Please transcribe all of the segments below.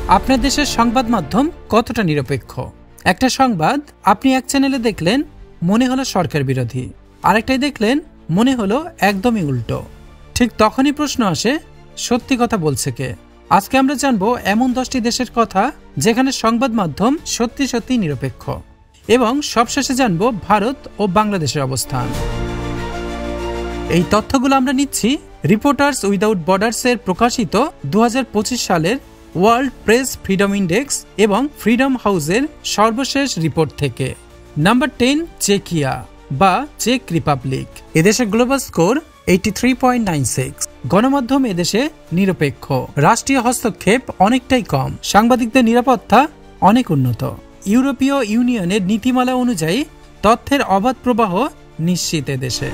আপনার দেশের সংবাদ মাধ্যম কতটা নিরপেক্ষ? একটা সংবাদ আপনি এক চ্যানেলে দেখলেন, মনে হলো সরকার বিরোধী, আরেকটাই দেখলেন, মনে হলো একদমই উল্টো। ঠিক তখনই প্রশ্ন আসে, সত্যি কথা বলছে কে? আজকে আমরা জানবো এমন 10টি দেশের কথা যেখানে সংবাদ মাধ্যম সত্যি সত্যি নিরপেক্ষ, এবং সবশেষে জানবো ভারত ও বাংলাদেশের অবস্থান। এই তথ্যগুলো আমরা নিচ্ছি রিপোর্টার্স উইদাউট বর্ডার্স এর প্রকাশিত 2025 সালের ওয়ার্ল্ড প্রেস ফ্রিডম ইন্ডেক্স এবং ফ্রিডম হাউসের সর্বশেষ রিপোর্ট থেকে। নাম্বার 10, চেকিয়া বা চেক রিপাবলিক। এদেশে গ্লোবাল স্কোর 83.96। গণমাধ্যম এদেশে নিরপেক্ষ, রাষ্ট্রীয় হস্তক্ষেপ অনেকটাই কম, সাংবাদিকদের নিরাপত্তা অনেক উন্নত। ইউরোপীয় ইউনিয়নের নীতিমালা অনুযায়ী তথ্যের অবাধ প্রবাহ নিশ্চিত এদেশে।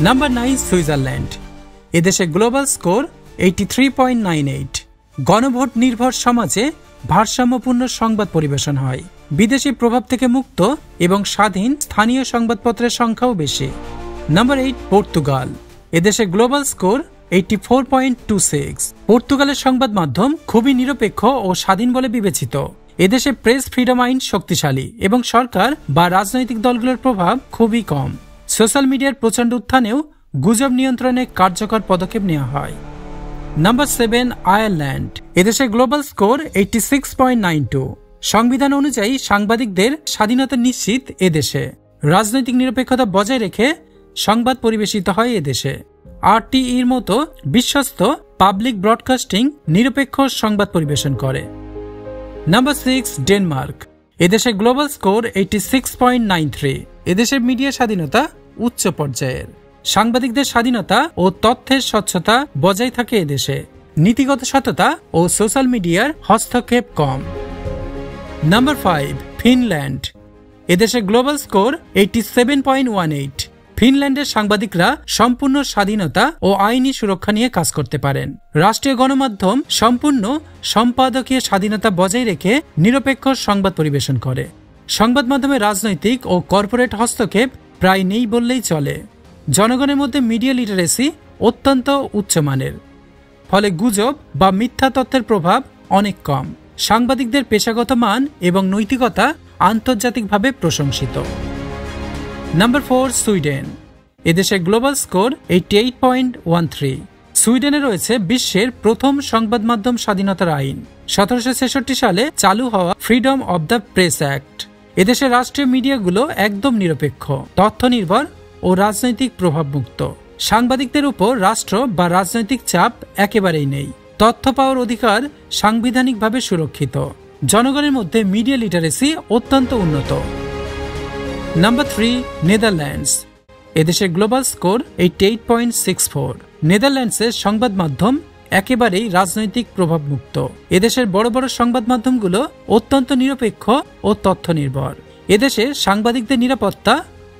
Number 9, Switzerland. এদেশে গ্লোবাল স্কোর 83.98। গণভোট নির্ভর সমাজে ভারসাম্যপূর্ণ সংবাদ পরিবেশন হয়, বিদেশি প্রভাব থেকে মুক্ত এবং স্বাধীন স্থানীয় সংবাদপত্রের সংখ্যাও বেশি। Number 8, Portugal. এদেশে গ্লোবাল স্কোর 84.26। পর্তুগালের সংবাদ মাধ্যম খুবই নিরপেক্ষ ও স্বাধীন বলে বিবেচিত। এদেশে প্রেস ফ্রিডম আইন শক্তিশালী এবং সরকার বা রাজনৈতিক দলগুলোর প্রভাব খুবই কম। সোশ্যাল মিডিয়ার প্রচণ্ড উত্থানেও গুজব নিয়ন্ত্রণে কার্যকর পদক্ষেপ নেওয়া হয়। Number 7, Ireland. এদেশে গ্লোবাল স্কোর 86.92। সংবিধান অনুযায়ী সাংবাদিকদের স্বাধীনতা নিশ্চিত এদেশে। রাজনৈতিক নিরপেক্ষতা বজায় রেখে সংবাদ পরিবেশিত হয় এদেশে। RTEর মতো বিশ্বস্ত পাবলিক ব্রডকাস্টিং নিরপেক্ষ সংবাদ পরিবেশন করে। Number 6, Denmark. এদেশে গ্লোবাল স্কোর 86.93। এদেশের মিডিয়া স্বাধীনতা উচ্চ পর্যায়ের, সাংবাদিকদের স্বাধীনতা ও তথ্যের স্বচ্ছতা বজায় থাকে এদেশে। নীতিগত সততা ও সোশ্যাল মিডিয়ার হস্তক্ষেপ কম। Number 5, Finland. এদেশে গ্লোবাল স্কোর 87.18। ফিনল্যান্ডের সাংবাদিকরা সম্পূর্ণ স্বাধীনতা ও আইনি সুরক্ষা নিয়ে কাজ করতে পারেন। রাষ্ট্রীয় গণমাধ্যম সম্পূর্ণ সম্পাদকীয় স্বাধীনতা বজায় রেখে নিরপেক্ষ সংবাদ পরিবেশন করে। সংবাদ মাধ্যমে রাজনৈতিক ও কর্পোরেট হস্তক্ষেপ প্রায় নেই বললেই চলে। জনগণের মধ্যে মিডিয়া লিটারেসি অত্যন্ত উচ্চমানের, ফলে গুজব বা মিথ্যা তথ্যের প্রভাব অনেক কম। সাংবাদিকদের পেশাগত মান এবং নৈতিকতা আন্তর্জাতিকভাবে প্রশংসিত। Number 4, Sweden. এদেশে গ্লোবাল স্কোর 88.13। সুইডেনে রয়েছে বিশ্বের প্রথম সংবাদ মাধ্যম স্বাধীনতার আইন, 1766 সালে চালু হওয়া freedom of the press act. এদেশের রাষ্ট্রীয় মিডিয়াগুলো একদম নিরপেক্ষ, তথ্য নির্ভর ও রাজনৈতিক প্রভাবমুক্ত। সাংবাদিকদের উপর রাষ্ট্র বা রাজনৈতিক চাপ একেবারেই নেই। তথ্য পাওয়ার অধিকার সাংবিধানিকভাবে সুরক্ষিত। জনগণের মধ্যে মিডিয়া লিটারেসি অত্যন্ত উন্নত। Number 3, Netherlands. এদেশে গ্লোবাল স্কোর 88.64। নেদারল্যান্ডসের সংবাদ মাধ্যম একেবারেই রাজনৈতিক প্রভাবমুক্ত। এদেশের বড় বড় সংবাদ মাধ্যমগুলো অত্যন্ত নিরপেক্ষ ও তথ্য নির্ভর। এদেশে সাংবাদিকদের নিরাপত্তা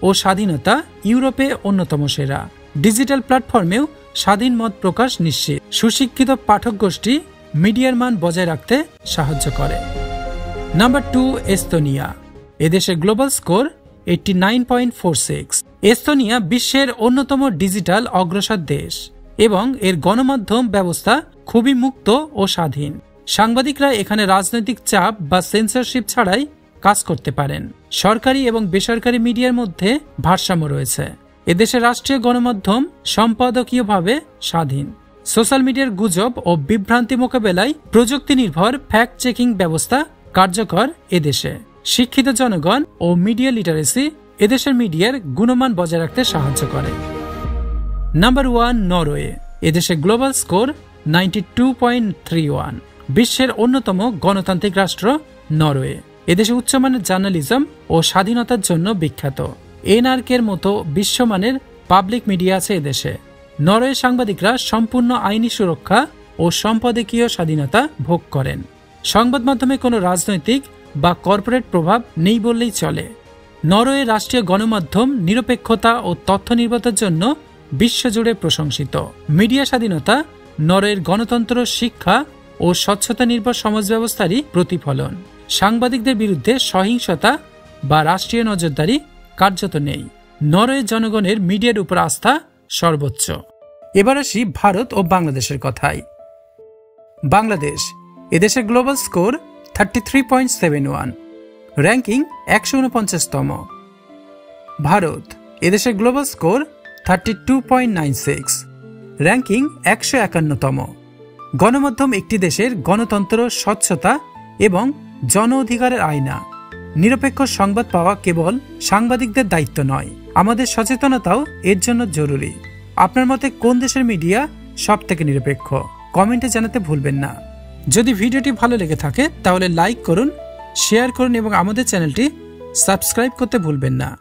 ও স্বাধীনতা ইউরোপে অন্যতম সেরা। ডিজিটাল প্ল্যাটফর্মেও স্বাধীন মত প্রকাশ নিশ্চিত। সুশিক্ষিত পাঠক গোষ্ঠী মিডিয়ার মান বজায় রাখতে সাহায্য করে। Number 2, Estonia. এদেশে গ্লোবাল স্কোর 89.46। এস্তোনিয়া বিশ্বের অন্যতম ডিজিটাল অগ্রসর দেশ এবং এর গণমাধ্যম ব্যবস্থা খুবই মুক্ত ও স্বাধীন। সাংবাদিকরা এখানে রাজনৈতিক চাপ বা সেন্সরশিপ ছাড়াই কাজ করতে পারেন। সরকারি এবং বেসরকারি মিডিয়ার মধ্যে ভারসাম্য রয়েছে। এদেশে রাষ্ট্রীয় গণমাধ্যম সম্পাদকীয়ভাবে স্বাধীন। সোশ্যাল মিডিয়ার গুজব ও বিভ্রান্তি মোকাবেলায় প্রযুক্তি নির্ভর ফ্যাক্ট চেকিং ব্যবস্থা কার্যকর এদেশে। শিক্ষিত জনগণ ও মিডিয়া লিটারেসি এদেশের মিডিয়ার গুণমান বজায় রাখতে সাহায্য করে। Number 1, Norway. এদেশে গ্লোবাল স্কোর 92.31। বিশ্বের অন্যতম গণতান্ত্রিক রাষ্ট্র নরওয়ে। এদেশে উচ্চমানের জার্নালিজম ও স্বাধীনতার জন্য বিখ্যাত। এনআরকের মতো বিশ্বমানের পাবলিক মিডিয়া আছে এদেশে। নরওয়ে সাংবাদিকরা সম্পূর্ণ আইনি সুরক্ষা ও সম্পাদকীয় স্বাধীনতা ভোগ করেন। সংবাদ মাধ্যমে কোনো রাজনৈতিক বা কর্পোরেট প্রভাব নেই বললেই চলে। নরওয়ে রাষ্ট্রীয় গণমাধ্যম নিরপেক্ষতা ও তথ্য নির্ভরতার জন্য বিশ্বজুড়ে প্রশংসিত। মিডিয়া স্বাধীনতা নরওয়ের গণতন্ত্র, শিক্ষা ও স্বচ্ছতা নির্ভর সমাজ ব্যবস্থারই প্রতিফলন। সাংবাদিকদের বিরুদ্ধে সহিংসতা বা রাষ্ট্রীয় নজরদারি কার্যত নেই। নরওয়ের জনগণের মিডিয়ার উপর আস্থা সর্বোচ্চ। এবার আসি ভারত ও বাংলাদেশের কথায়। বাংলাদেশ এদেশের গ্লোবাল স্কোর 33.71, র্যাঙ্কিং 149তম। ভারত, এদেশের গ্লোবাল স্কোর 32.96, র্যাঙ্কিং 151তম। গণমাধ্যম একটি দেশের গণতন্ত্র, স্বচ্ছতা এবং জন অধিকারের আয়না। নিরপেক্ষ সংবাদ পাওয়া কেবল সাংবাদিকদের দায়িত্ব নয়, আমাদের সচেতনতাও এর জন্য জরুরি। আপনার মতে কোন দেশের মিডিয়া সব থেকে নিরপেক্ষ? কমেন্টে জানাতে ভুলবেন না। যদি ভিডিওটি ভালো লেগে থাকে তাহলে লাইক করুন, শেয়ার করুন এবং আমাদের চ্যানেলটি সাবস্ক্রাইব করতে ভুলবেন না।